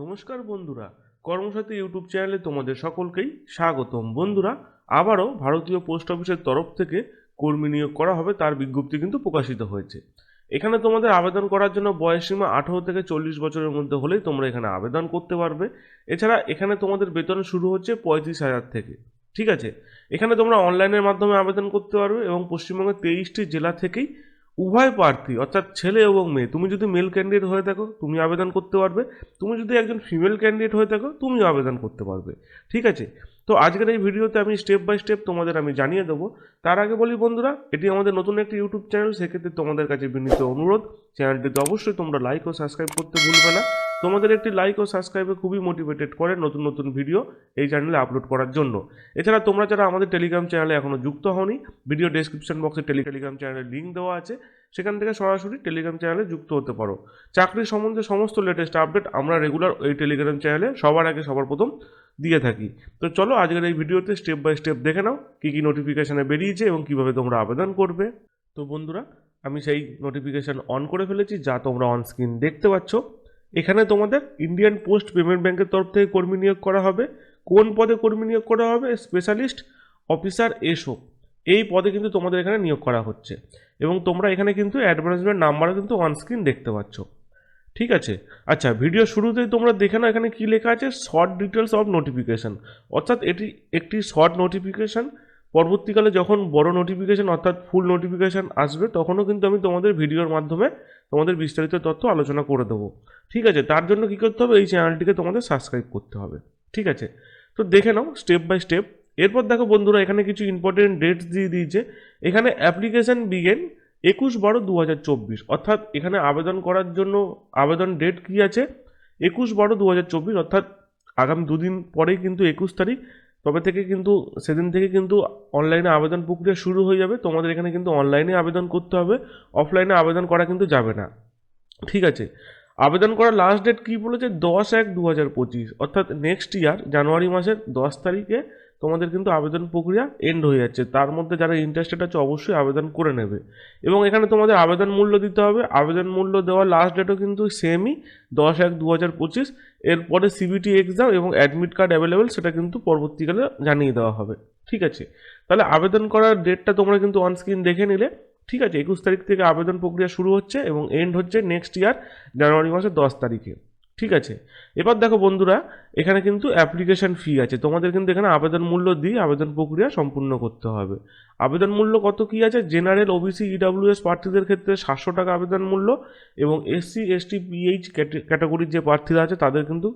নমস্কার বন্ধুরা, কর্মসাথী ইউটিউব চ্যানেলে তোমাদের সকলকেই স্বাগতম। বন্ধুরা, আবারও ভারতীয় পোস্ট অফিসের তরফ থেকে কর্মী নিয়োগ করা হবে তার বিজ্ঞপ্তি কিন্তু প্রকাশিত হয়েছে। এখানে তোমাদের আবেদন করার জন্য বয়সসীমা 18 থেকে 40 বছরের মধ্যে হলেই তোমরা এখানে আবেদন করতে পারবে। এছাড়া এখানে তোমাদের বেতন শুরু হচ্ছে 35,000 থেকে। ঠিক আছে, এখানে তোমরা অনলাইনের মাধ্যমে আবেদন করতে পারবে এবং পশ্চিমবঙ্গের 23টি জেলা থেকেই উভয় প্রার্থী অর্থাৎ ছেলে এবং মেয়ে, তুমি যদি মেল ক্যান্ডিডেট হয়ে থাকো তুমি আবেদন করতে পারবে, তুমি যদি একজন ফিমেল ক্যান্ডিডেট হয়ে থাকো তুমিও আবেদন করতে পারবে। ঠিক আছে, তো আজকের এই ভিডিওতে আমি স্টেপ বাই স্টেপ তোমাদের আমি জানিয়ে দেবো। তার আগে বলি বন্ধুরা, এটি আমাদের নতুন একটি ইউটিউব চ্যানেল, সেক্ষেত্রে তোমাদের কাছে বিনীত অনুরোধ, চ্যানেলটিতে অবশ্যই তোমরা লাইক ও সাবস্ক্রাইব করতে ভুলবে না। তোমাদের একটি লাইক ও সাবস্ক্রাইবে খুবই মোটিভেটেড করে নতুন নতুন ভিডিও এই চ্যানেলে আপলোড করার জন্য। এছাড়া তোমরা যারা আমাদের টেলিগ্রাম চ্যানেলে এখনও যুক্ত হওনি, ভিডিও ডেসক্রিপশন বক্সে টেলিগ্রাম চ্যানেলের লিঙ্ক দেওয়া আছে, সেখান থেকে সরাসরি টেলিগ্রাম চ্যানেলে যুক্ত হতে পারো। চাকরির সম্বন্ধে সমস্ত লেটেস্ট আপডেট আমরা রেগুলার এই টেলিগ্রাম চ্যানেলে সবার আগে সবার প্রথম দিয়ে থাকি। তো চলো আজকের এই ভিডিওতে স্টেপ বাই স্টেপ দেখে নাও কী কী নোটিফিকেশানে বেরিয়েছে এবং কীভাবে তোমরা আবেদন করবে। তো বন্ধুরা, আমি সেই নোটিফিকেশান অন করে ফেলেছি, যা তোমরা অন স্ক্রিন দেখতে পাচ্ছ। এখানে তোমাদের ইন্ডিয়ান পোস্ট পেমেন্ট ব্যাংকের তরফ থেকে কর্মী নিয়োগ করা হবে। কোন পদে কর্মী নিয়োগ করা হবে? স্পেশালিস্ট অফিসার এসও, এই পদে কিন্তু তোমাদের এখানে নিয়োগ করা হচ্ছে এবং তোমরা এখানে কিন্তু অ্যাডভার্টাইজমেন্ট নাম্বারও কিন্তু অন স্ক্রিন দেখতে পাচ্ছ। ঠিক আছে, আচ্ছা, ভিডিও শুরুতেই তোমরা দেখে নাও এখানে কি লেখা আছে, শর্ট ডিটেলস অফ নোটিফিকেশান। অর্থাৎ এটি একটি শর্ট নোটিফিকেশান। পরবর্তীকালে যখন বড় নোটিফিকেশান অর্থাৎ ফুল নোটিফিকেশান আসবে তখনও কিন্তু আমি তোমাদের ভিডিওর মাধ্যমে তোমাদের বিস্তারিত তথ্য আলোচনা করে দেবো। ঠিক আছে, তার জন্য কী করতে হবে, এই চ্যানেলটিকে তোমাদের সাবস্ক্রাইব করতে হবে। ঠিক আছে, তো দেখে নাও স্টেপ বাই স্টেপ। এরপর দেখো বন্ধুরা, এখানে কিছু ইম্পর্টেন্ট ডেটস দিয়ে দিয়েছে। এখানে অ্যাপ্লিকেশান বিগেন 21/12/2024, অর্থাৎ এখানে আবেদন করার জন্য আবেদন ডেট কি আছে, 21/12/2024, অর্থাৎ আগামী দুদিন পরেই কিন্তু 21 তারিখ, তবে থেকে কিন্তু সেদিন থেকে কিন্তু অনলাইনে আবেদন প্রক্রিয়া শুরু হয়ে যাবে। তোমাদের এখানে কিন্তু অনলাইনে আবেদন করতে হবে, অফলাইনে আবেদন করা কিন্তু যাবে না। ঠিক আছে, আবেদন করার লাস্ট ডেট কী বলেছে, 10/1/2025, অর্থাৎ নেক্সট ইয়ার জানুয়ারি মাসের 10 তারিখে তোমাদের কিন্তু আবেদন প্রক্রিয়া এন্ড হয়ে যাচ্ছে। তার মধ্যে যারা ইন্টারেস্টেড আছে অবশ্যই আবেদন করে নেবে এবং এখানে তোমাদের আবেদন মূল্য দিতে হবে। আবেদন মূল্য দেওয়ার লাস্ট ডেটও কিন্তু সেমই 10/1/2025। এরপরে সিবিটি এক্সাম এবং অ্যাডমিট কার্ড অ্যাভেলেবেল, সেটা কিন্তু পরবর্তীকালে জানিয়ে দেওয়া হবে। ঠিক আছে, তাহলে আবেদন করার ডেটটা তোমরা কিন্তু অন স্ক্রিন দেখে নিলে। ঠিক আছে, 21 তারিখ থেকে আবেদন প্রক্রিয়া শুরু হচ্ছে এবং এন্ড হচ্ছে নেক্সট ইয়ার জানুয়ারি মাসের 10 তারিখে। ঠিক আছে, এবার দেখো বন্ধুরা, এখানে কিন্তু অ্যাপ্লিকেশন ফি আছে। তোমাদের কিন্তু এখানে আবেদন মূল্য দিয়ে আবেদন প্রক্রিয়া সম্পূর্ণ করতে হবে। আবেদন মূল্য কত কী আছে, জেনারেল ওবিসি ইডাব্লিউএস প্রার্থীদের ক্ষেত্রে 700 টাকা আবেদন মূল্য এবং এসসি এসটি পিএইচ ক্যাটাগরির যে প্রার্থীরা আছে তাদের কিন্তু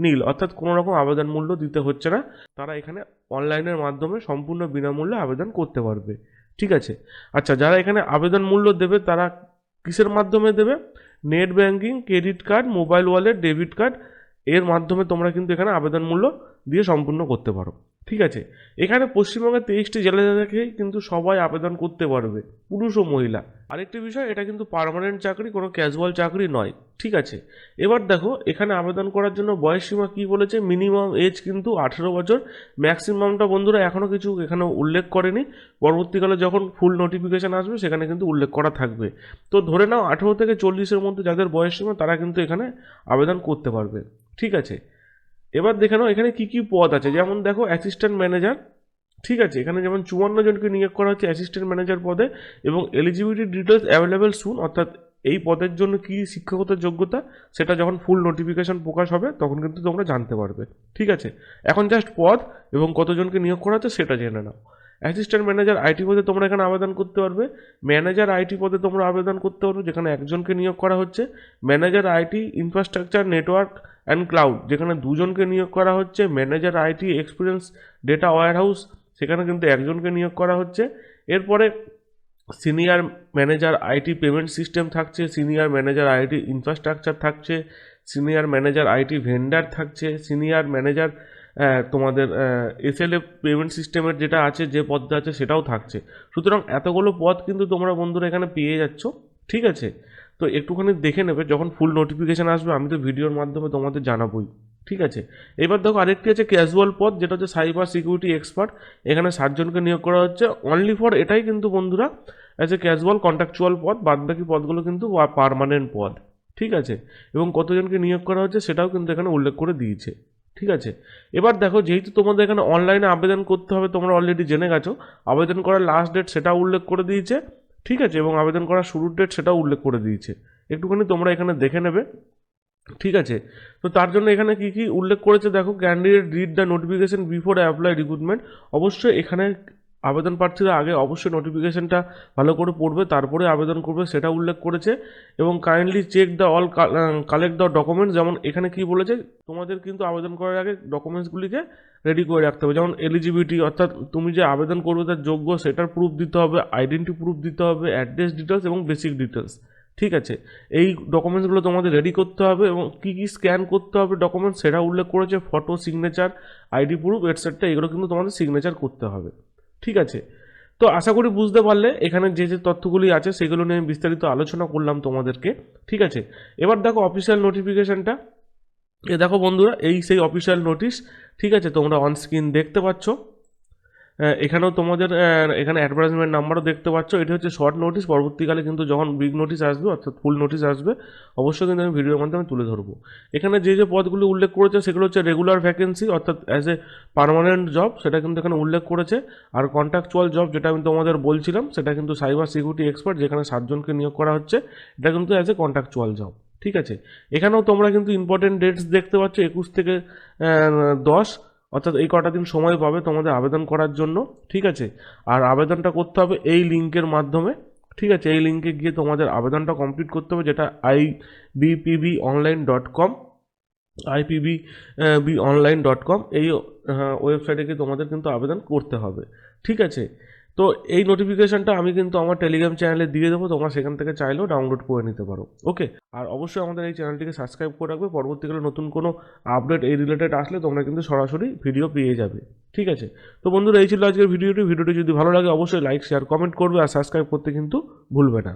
নীল, অর্থাৎ কোনো রকম আবেদন মূল্য দিতে হচ্ছে না। তারা এখানে অনলাইনের মাধ্যমে সম্পূর্ণ বিনামূল্যে আবেদন করতে পারবে। ঠিক আছে, আচ্ছা, যারা এখানে আবেদন মূল্য দেবে তারা কিসের মাধ্যমে দেবে, net banking, credit card, mobile wallet, debit card, এর মাধ্যমে তোমরা কিন্তু এখানে আবেদন মূল্য দিয়ে সম্পূর্ণ করতে পারো। ঠিক আছে, এখানে পশ্চিমবঙ্গের 23টি জেলা থেকেই কিন্তু সবাই আবেদন করতে পারবে, পুরুষ ও মহিলা। আরেকটি বিষয়, এটা কিন্তু পার্মানেন্ট চাকরি, কোনো ক্যাজুয়াল চাকরি নয়। ঠিক আছে, এবার দেখো এখানে আবেদন করার জন্য বয়সসীমা কী বলেছে, মিনিমাম এজ কিন্তু 18 বছর, ম্যাক্সিমামটা বন্ধুরা এখনও কিছু এখানে উল্লেখ করেনি। পরবর্তীকালে যখন ফুল নোটিফিকেশান আসবে সেখানে কিন্তু উল্লেখ করা থাকবে। তো ধরে নাও 18 থেকে 40-এর মধ্যে যাদের বয়সসীমা তারা কিন্তু এখানে আবেদন করতে পারবে। ঠিক আছে, এবার দেখে নাও এখানে কী কী পদ আছে। যেমন দেখো অ্যাসিস্ট্যান্ট ম্যানেজার। ঠিক আছে, এখানে যেমন 54 জনকে নিয়োগ করা হচ্ছে অ্যাসিস্ট্যান্ট ম্যানেজার পদে এবং এলিজিবিলিটি ডিটেলস অ্যাভেলেবেল সুন, অর্থাৎ এই পদের জন্য কী শিক্ষাগত যোগ্যতা সেটা যখন ফুল নোটিফিকেশান প্রকাশ হবে তখন কিন্তু তোমরা জানতে পারবে। ঠিক আছে, এখন জাস্ট পদ এবং কতজনকে নিয়োগ করা হচ্ছে সেটা জেনে নাও। অ্যাসিস্ট্যান্ট ম্যানেজার আইটি পদে তোমরা এখানে আবেদন করতে পারবে। ম্যানেজার আইটি পদে তোমরা আবেদন করতে পারবে, যেখানে একজনকে নিয়োগ করা হচ্ছে। Manager IT infrastructure network and cloud, যেখানে দুজনকে নিয়োগ করা হচ্ছে। Manager IT experience data warehouse, সেখানে কিন্তু একজনকে নিয়োগ করা হচ্ছে। এরপরে senior manager IT payment system থাকছে, সিনিয়র ম্যানেজার আইটি ইনফ্রাস্ট্রাকচার থাকছে, সিনিয়র ম্যানেজার আইটি ভেন্ডার থাকছে, সিনিয়র ম্যানেজার তোমাদের এসএলএ পেমেন্ট সিস্টেমের যেটা আছে যে পদটা আছে সেটাও থাকছে। সুতরাং এতগুলো পদ কিন্তু তোমরা বন্ধুরা এখানে পেয়ে যাচ্ছ। ঠিক আছে, তো একটুখানি দেখে নেবে যখন ফুল নোটিফিকেশান আসবে, আমি তো ভিডিওর মাধ্যমে তোমাদের জানাবোই। ঠিক আছে, এবার দেখো আরেকটি আছে ক্যাজুয়াল পদ, যেটা হচ্ছে সাইবার সিকিউরিটি এক্সপার্ট। এখানে 60 জনকে নিয়োগ করা হচ্ছে অনলি ফর, এটাই কিন্তু বন্ধুরা অ্যাজ এ ক্যাজুয়াল কন্ট্রাকচুয়াল পদ, বাদবাকি পদগুলো কিন্তু পার্মানেন্ট পদ। ঠিক আছে, এবং কতজনকে নিয়োগ করা হচ্ছে সেটাও কিন্তু এখানে উল্লেখ করে দিয়েছে। ঠিক আছে, এবার দেখো যেহেতু তোমাদের এখানে অনলাইনে আবেদন করতে হবে তোমরা অলরেডি জেনে গেছো, আবেদন করার লাস্ট ডেট সেটাও উল্লেখ করে দিয়েছে। ঠিক আছে, এবং আবেদন করার শুরুর ডেট সেটাও উল্লেখ করে দিয়েছে, একটুখানি তোমরা এখানে দেখে নেবে। ঠিক আছে, তো তার জন্য এখানে কি কি উল্লেখ করেছে দেখো, candidate read the notification before apply recruitment. অবশ্যই এখানে আবেদন প্রার্থীরা আগে অবশ্যই নোটিফিকেশনটা ভালো করে পড়বে, তারপরে আবেদন করবে, সেটা উল্লেখ করেছে। এবং kindly check the all collect the documents, যেমন এখানে কি বলেছে, তোমাদের কিন্তু আবেদন করার আগে ডকুমেন্টসগুলিকে রেডি করে রাখতে হবে, যেমন এলিজিবিলিটি অর্থাৎ তুমি যে আবেদন করবে তার যোগ্য সেটার প্রুফ দিতে হবে, আইডেন্টি প্রুফ দিতে হবে, অ্যাড্রেস ডিটেলস এবং বেসিক ডিটেলস। ঠিক আছে, এই ডকুমেন্টসগুলো তোমাদের রেডি করতে হবে, এবং কী কী স্ক্যান করতে হবে ডকুমেন্টস সেটা উল্লেখ করেছে, photo, signature, ID proof etcetera, এগুলো কিন্তু তোমাদের সিগনেচার করতে হবে। ঠিক আছে, তো আশা করি বুঝতে পারলে এখানে যে যে তথ্যগুলি আছে সেগুলো নিয়ে আমি বিস্তারিত আলোচনা করলাম তোমাদেরকে। ঠিক আছে, এবার দেখো অফিসিয়াল নোটিফিকেশনটা, দেখো বন্ধুরা এই সেই অফিসিয়াল নোটিশ। ঠিক আছে, তোমরা অন স্ক্রিন দেখতে পাচ্ছ, এখানেও তোমাদের এখানে অ্যাডভার্টাইজমেন্ট নাম্বারও দেখতে পাচ্ছ। এটি হচ্ছে শর্ট নোটিশ, পরবর্তীকালে কিন্তু যখন বিগ নোটিশ আসবে অর্থাৎ ফুল নোটিশ আসবে অবশ্যই কিন্তু আমি ভিডিওর মাধ্যমে তুলে ধরবো। এখানে যে যে পদগুলি উল্লেখ করেছে সেগুলো হচ্ছে রেগুলার ভ্যাকেন্সি অর্থাৎ অ্যাজ এ পার্মানেন্ট জব, সেটা কিন্তু এখানে উল্লেখ করেছে। আর কন্ট্রাকচুয়াল জব যেটা আমি তোমাদের বলছিলাম সেটা কিন্তু সাইবার সিকিউরিটি এক্সপার্ট, যেখানে 7 জনকে নিয়োগ করা হচ্ছে, এটা কিন্তু অ্যাজ এ কন্ট্রাকচুয়াল জব। ঠিক আছে, এখানেও তোমরা কিন্তু ইম্পর্টেন্ট ডেটস দেখতে পাচ্ছ, 21 থেকে 10, অর্থাৎ এই কটা দিন সময় পাবে তোমাদের আবেদন করার জন্য। ঠিক আছে, আর আবেদনটা করতে হবে এই লিঙ্কের মাধ্যমে। ঠিক আছে, এই লিঙ্কে গিয়ে তোমাদের আবেদনটা কমপ্লিট করতে হবে, যেটা ibpbonline.com, ibpbonline.com, এই ওয়েবসাইটে গিয়ে তোমাদের কিন্তু আবেদন করতে হবে। ঠিক আছে, তো এই নোটিফিকেশনটা আমি কিন্তু আমার টেলিগ্রাম চ্যানেলে দিয়ে দেবো, তোমরা সেখান থেকে চাইলেও ডাউনলোড করে নিতে পারো। ওকে, আর অবশ্যই আমাদের এই চ্যানেলটিকে সাবস্ক্রাইব করে রাখবে, পরবর্তীকালে নতুন কোনো আপডেট এই রিলেটেড আসলে তোমরা কিন্তু সরাসরি ভিডিও পেয়ে যাবে। ঠিক আছে, তো বন্ধুরা এই ছিল আজকের ভিডিওটি যদি ভালো লাগে অবশ্যই লাইক, শেয়ার, কমেন্ট করবে, আর সাবস্ক্রাইব করতে কিন্তু ভুলবে না।